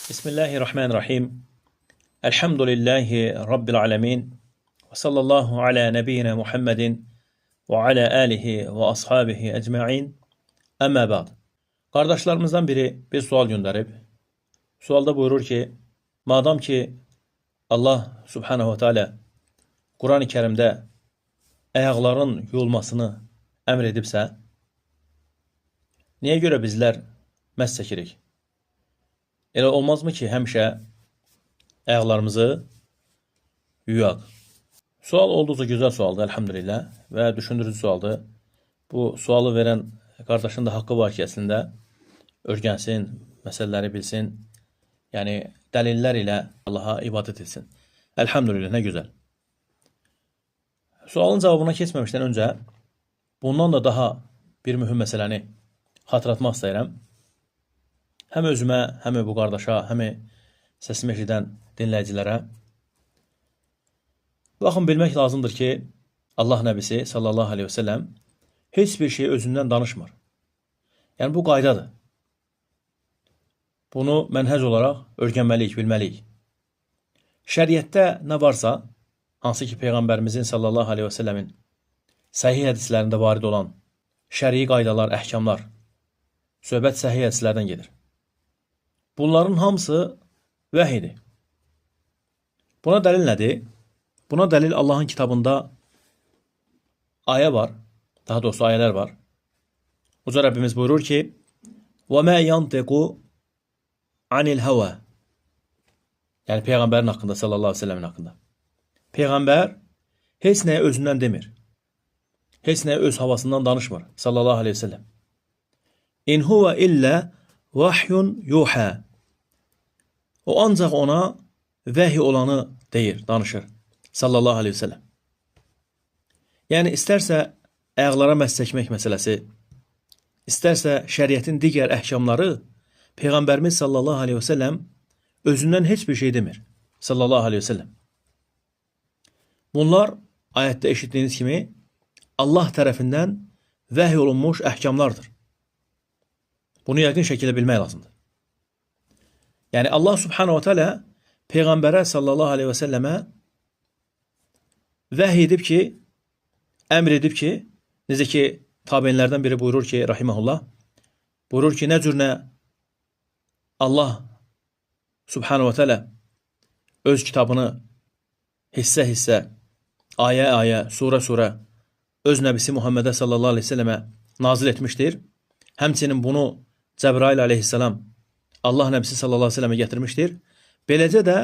Bismillahirrahmanirrahim. Elhamdülillahi Rabbil alemin. Ve sallallahu ala nebiyyina Muhammedin ve ala alihi ve ashabihi ecma'in. Amma ba'd. Kardeşlerimizden biri bir sual gönderip, sualda buyurur ki, madem ki Allah subhanahu ve teala Kur'an-ı Kerim'de ayakların yolmasını emredipse, niye göre bizler məhz çəkirik? Elə olmazmı ki, həmişə ayaqlarımızı yuyaq? Sual olduqca güzel sualdı, elhamdülillah, ve düşündürücü sualdı. Bu sualı veren kardeşin de hakkı var ki, əslində öyrənsin, məsələləri bilsin, yəni dəlillər ilə Allaha ibadət etsin. Elhamdülillah, ne güzel. Sualın cevabına keçməmişdən önce bundan da daha bir mühüm məsələni xatırlatmaq istəyirəm. Hem özümə, hem bu qardaşa, hem səsimi eşidən dinləyicilərə. Baxın, bilmək lazımdır ki, Allah Nəbisi sallallahu aleyhi ve sellem heç bir şey özündən danışmır. Yəni bu qaydadır. Bunu mənhəc olaraq öyrənməliyik, bilməliyik. Şəriətdə nə varsa, hansı ki Peyğəmbərimizin sallallahu aleyhi ve sellemin səhih hədislərində varid olan şərii qaydalar, əhkamlar, söhbət səhih hədislərdən gedir. Bunların hamısı vəhidir. Buna dəlil nədir? Buna dəlil Allahın kitabında ayə var. Daha doğrusu ayələr var. Uca Rəbbimiz buyurur ki, وَمَا يَنْتِقُ عَنِ الْهَوَى. Yəni Peyğəmbərin haqqında, sallallahu aleyhi ve sellemin haqqında. Peyğəmbər heç nəyə özündən demir. Heç nəyə öz havasından danışmır, sallallahu aleyhi ve sellem. İn huve illa vahyun yuha. O ancaq ona vəhy olanı deyir, danışır. Sallallahu aleyhi ve sellem. Yəni istərsə ayaqlara məhz çəkmək məsələsi, istərsə şəriətin digər əhkamları, Peyğəmbərimiz sallallahu aleyhi ve sellem özündən heç bir şey demir. Sallallahu aleyhi ve sellem. Bunlar ayətdə eşitdiyiniz kimi Allah tərəfindən vəhy olunmuş əhkamlardır. Bunu yəqin şəkildə bilmək lazımdır. Yəni Allah subhanahu wa ta'ala Peyğəmbərə sallallahu aleyhi ve sellemə vəhy edib ki, əmr edib ki, necə ki tabinlərdən biri buyurur ki, rahiməhullah, buyurur ki, nə cür nə Allah subhanahu wa ta'ala öz kitabını hissə-hissə, ayə-ayə, surə-surə öz nəbisi Muhammedə sallallahu aleyhi ve sellemə nazil etmişdir. Həmçinin bunu Cəbrail aleyhisselam Allah nəbisi sallallahu aleyhi ve sellemə getirmiştir. Beləcə də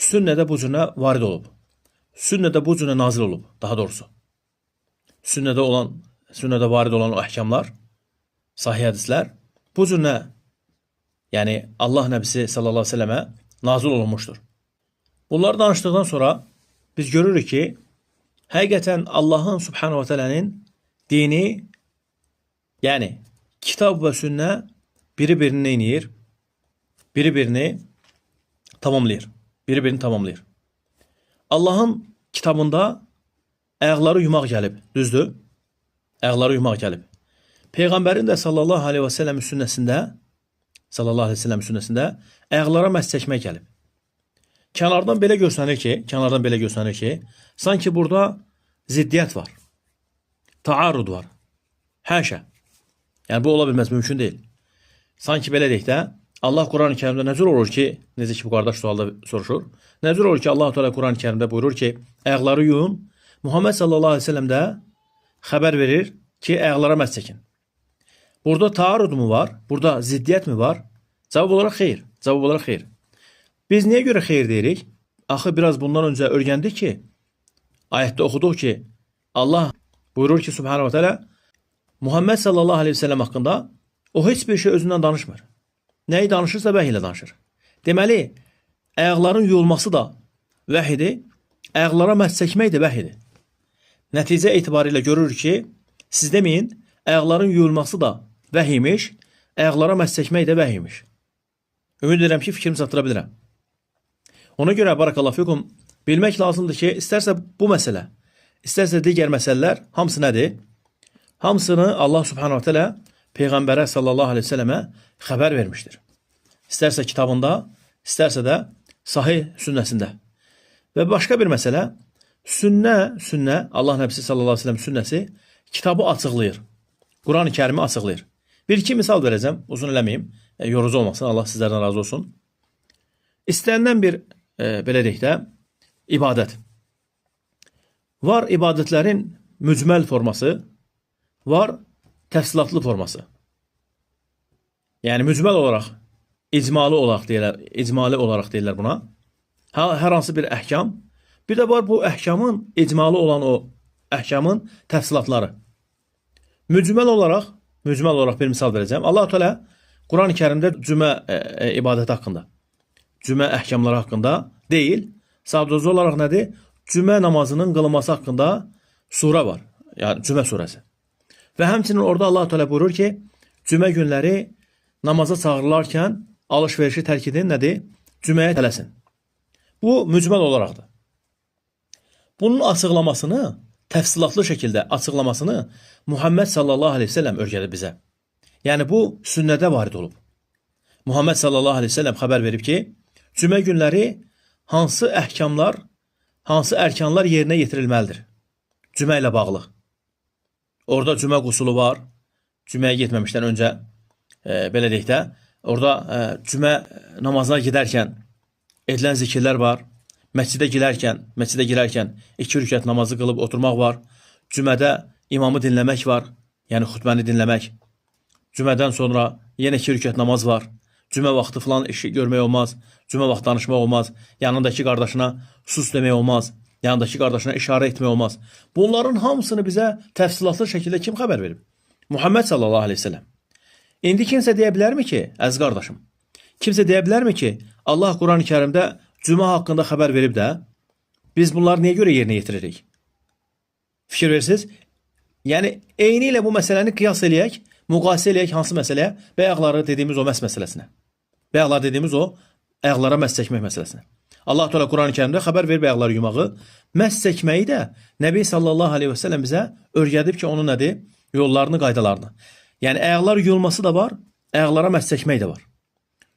sünnədə bu cürə varid olub. Sünnədə bu cürə nazil olub, daha doğrusu. Sünnədə varid olan o əhkamlar, sahih hədislər bu cürə, yəni Allah nəbisi sallallahu aleyhi ve sellemə nazil olunmuşdur. Bunları danışdıqdan sonra biz görürük ki, həqiqətən Allahın subhanahu wa ta'ala'nın dini, yəni kitab və sünnə biri-birini neyniyir? Biri-birini tamamlayır. Biri-birini tamamlayır. Allahın kitabında ayaqları yumaq gəlib, düzdür? Ayaqları yumaq gəlib. Peyğəmbərin də sallallahu aleyhi ve sellem sünnəsində ayaqlara məhz çəkmək gəlib. Kənardan belə görsənir ki, sanki burada ziddiyyət var. Taarrud var. Həşə. Yəni bu ola bilməz, mümkün deyil. Sanki belə deyək də, Allah Quran-ı Kərimdə nə cür olur ki, necə ki bu qardaş sualda soruşur, nə cür olur ki, Allah Teala Quran-ı Kərimdə buyurur ki, ayaqları yuyun. Muhammed sallallahu aleyhi ve sellem də xəbər verir ki, ayaqlara məhz çəkin. Burada taarrud mu var? Burada ziddiyyət mi var? Cavab olaraq xeyr. Cavab olaraq xeyr. Biz niyə görə xeyr deyirik? Axı biraz bundan öncə öyrəndik ki, ayətdə oxuduq ki, Allah buyurur ki, subhanahu wa ta'ala, Muhammed sallallahu aleyhi ve sellem haqqında o heç bir şey özündən danışmır. Nəyi danışırsa vəhy ilə danışır. Deməli, ayaqların yuyulması da vəhyidir, ayaqlara məhz çəkmək də vəhyidir. Nəticə etibarilə görürük ki, siz deməyin, ayaqların yuyulması da vəhimiş, ayaqlara məhz çəkmək də vəhimiş. Ümid edirəm ki, fikrimi çatdıra bilirəm. Ona görə, barakallahu fikum, bilmək lazımdır ki, istərsə bu məsələ, istərsə digər məsələlər, hamısı nədir? Hamısını Allah subhanahu wa ta'ala Peyğəmbərə sallallahu aleyhi ve sellemə xəbər vermişdir. İstərsə kitabında, istərsə də sahih sünnəsində. Və başqa bir məsələ, sünnə, Allah Nəbisi sallallahu aleyhi ve sellem sünnəsi kitabı açıqlayır. Quran-ı Kərimi açıqlayır. Bir-iki misal verəcəm, uzun eləməyim, yorucu olmasın, Allah sizlərdən razı olsun. İstənilən bir, belə deyək də, ibadət. Var ibadətlərin mücməl forması, var təfsilatlı forması. Yəni mücməl olaraq, icmali olaraq deyirlər buna. Hər hansı bir əhkam. Bir də var bu əhkamın, icmali olan o əhkamın təfsilatları. Mücməl olaraq bir misal verəcəm. Allah-u Teala Quran-ı Kərimdə cümə ibadəti haqqında, cümə əhkamları haqqında deyil, sadəcə olaraq nədir? Cümə namazının qılınması haqqında surə var. Yəni cümə surəsi. Və həmçinin orada Allah-u Teala buyurur ki, cümə günləri namaza çağırılarkən alış-verişi tərk edin, nədir? Cüməyə tələsin. Bu mücməl olaraqdır. Bunun açıqlamasını, təfsilatlı şəkildə açıqlamasını Muhammed sallallahu aleyhi ve sellem öyrədib bizə. Yəni bu sünnədə varid olub. Muhammed sallallahu aleyhi ve sellem xəbər verib ki, cümə günləri hansı əhkamlar, hansı ərkanlar yerinə yetirilməlidir? Cümə ilə bağlı. Orada cümə qusulu var. Cüməyə getməmişdən öncə, belə deyək də, orada cümə namazına gedərkən edilən zikirlər var. Məscidə girərkən 2 rükət namazı qılıb oturmaq var. Cümədə imamı dinləmək var. Yəni xutbəni dinləmək. Cümədən sonra yenə 2 rükət namaz var. Cümə vaxtı filan işi görmək olmaz. Cümə vaxtı danışmaq olmaz. Yanındakı qardaşına sus demək olmaz. Yanındakı qardaşına işarə etmək olmaz. Bunların hamısını bizə təfsilatlı şəkildə kim xəbər verib? Muhammed sallallahu aleyhi ve sellem. İndi kimsə deyə bilərmi ki, əziz qardaşım, kimsə deyə bilərmi ki, Allah Quran-ı Kərimdə cümə haqqında xəbər verib də, biz bunları niyə görə yerinə yetiririk? Fikir versiniz. Yəni, eyni ilə bu məsələni qiyas eləyək, müqayisə eləyək hansı məsələyə? Bəyaqları dediyimiz o məhz məsələsinə. Bəyaqlar dediyimiz o, ayaqlara məhz çəkmək məsələsinə. Allah Teala Quran-ı Kərimdə xəbər verib ayaqları yumağı, məhz çəkməyi də Nəbi sallallahu aleyhi ve sellem bizə öyrədib ki, onun nədir? Yollarını, qaydalarını. Yəni, ayaqlar yuyulması da var, ayaqlara məhz çəkmək də var.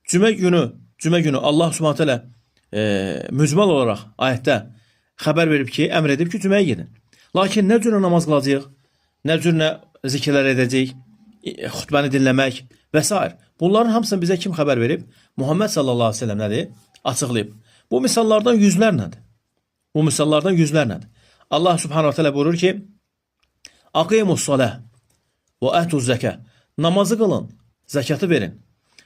Cümə günü Allah Subhanahu taala mücməl olaraq ayətdə xəbər verib ki, əmr edib ki, cüməyə gedin. Lakin nə cür namaz qılacağıq, nə cür zikirlər edəcəyik, xutbəni dinləmək və s. Bunların hamısını bizə kim xəbər verib? Muhammed sallallahu aleyhi ve sellem nədir? Açıqlayıb. Bu misallardan yüzlərlədir. Allah Subhanahu taala buyurur ki, Aqimus salah və ətuz zəkə. Namazı qılın, zəkatı verin.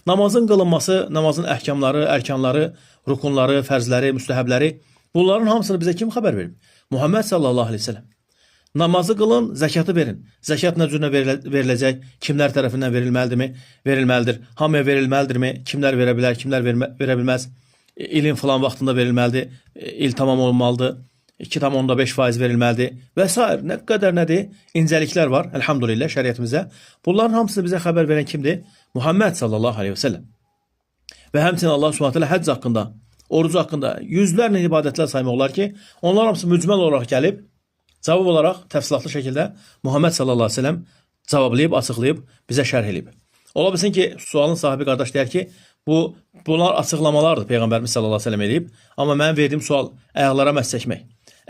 Namazın qılınması, namazın əhkamları, ərkanları, rukunları, fərzləri, müstəhəbləri, bunların hamısını bizə kim xəbər verib? Muhammed sallallahu aleyhi ve sellem. Namazı qılın, zəkatı verin. Zəkat nə cürünə veriləcək? Kimlər tərəfindən verilməlidirmi? Verilməlidir. Hamıya verilməlidirmi? Kimlər verə bilər, kimlər verə bilməz? İlin filan vaxtında verilməlidir. İl tamam olmalıdır. 2,5% verilməlidir və s. Nə qədər nədir? İncəliklər var, elhamdülillah şəriətimizdə. Bunların hamısını bizə xəbər verən kimdir? Muhammed sallallahu aleyhi ve sellem. Və həmçinin Allah subhanahu teala həcc haqqında, orucu haqqında yüzlərlə ibadətlər saymaq olar ki, onlar hamısı mücməl olaraq gəlib, cavab olaraq təfsilatlı şəkildə Muhammed sallallahu aleyhi ve sellem cavablayıb, açıqlayıb, bizə şərh edib. Ola bilsin ki, sualın sahibi qardaş deyər ki, bunlar açıqlamalardır Peyğəmbərimiz sallallahu aleyhi ve sellem edib, amma mənim verdiyim sual ayaqlara məhz çəkmək.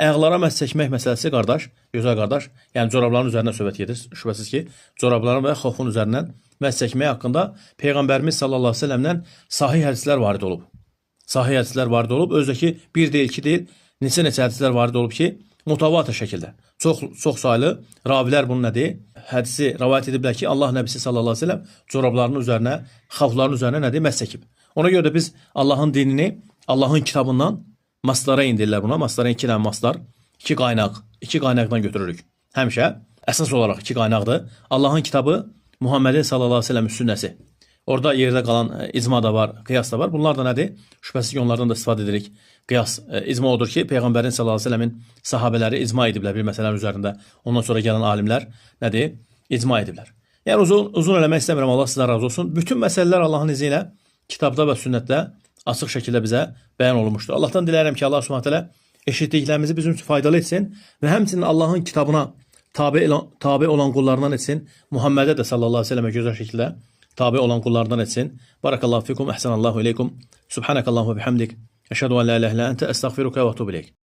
Ayaqlara məhz çəkmək məsələsi qardaş, gözəl qardaş, yəni corabların üzərindən söhbət gedir. Şübhəsiz ki, corabların və xofun üzərindən məhz çəkmək haqqında Peyğəmbərimiz sallallahu aleyhi ve sellemdən sahih hədislər varid olub. Sahih hədislər varid olub, özdəki bir deyil, iki deyil, neçə hədislər varid olub ki, mutavatır şəkildə. Çox saylı ravilər bunu nədir? Hədisi rivayet ediblər ki, Allah Nəbisi sallallahu aleyhi ve sellem corablarının üzərinə, xalqların üzərinə nədir? Məhz çəkib. Ona görə də biz Allahın dinini, Allahın kitabından maslara indirlər buna. Maslara 2 dənə maslar, 2 qaynaq, 2 qaynaqdan götürürük. Həmişə əsas olaraq 2 qaynaqdır. Allahın kitabı, Muhammedin sallallahu aleyhi ve sellem sünnəsi. Orada yerdə qalan icma da var, qiyas da var. Bunlar da nədir? Şübhəsiz ki, onlardan da istifadə edirik. Qiyas, icma odur ki, Peyğəmbərin sallallahu aleyhi ve sellemin sahabələri icma ediblər bir məsələnin üzərində. Ondan sonra gələn alimlər nədir? İcma ediblər. Yəni uzun eləmək istəmirəm, Allah sizdən razı olsun. Bütün məsələlər Allahın izni ilə kitabda və sünnətdə açıq şəkildə bizə bəyan olunmuşdur. Allahdan diləyirəm ki, Allah Subhanahu taala eşitdiklərimizi bizim üçün faydalı etsin və həmçinin Allahın kitabına tabe olan qullarından etsin. Muhammedə də sallallahu aleyhi ve sellemə gözəl şəkildə tabi olan kullardan etsin. Barakallahu fikum, ehsanallahu ileykum. Subhanakallahu ve bihamdik. Eşhedü en la ilahe illa ente estağfiruke ve etûbü ileyk.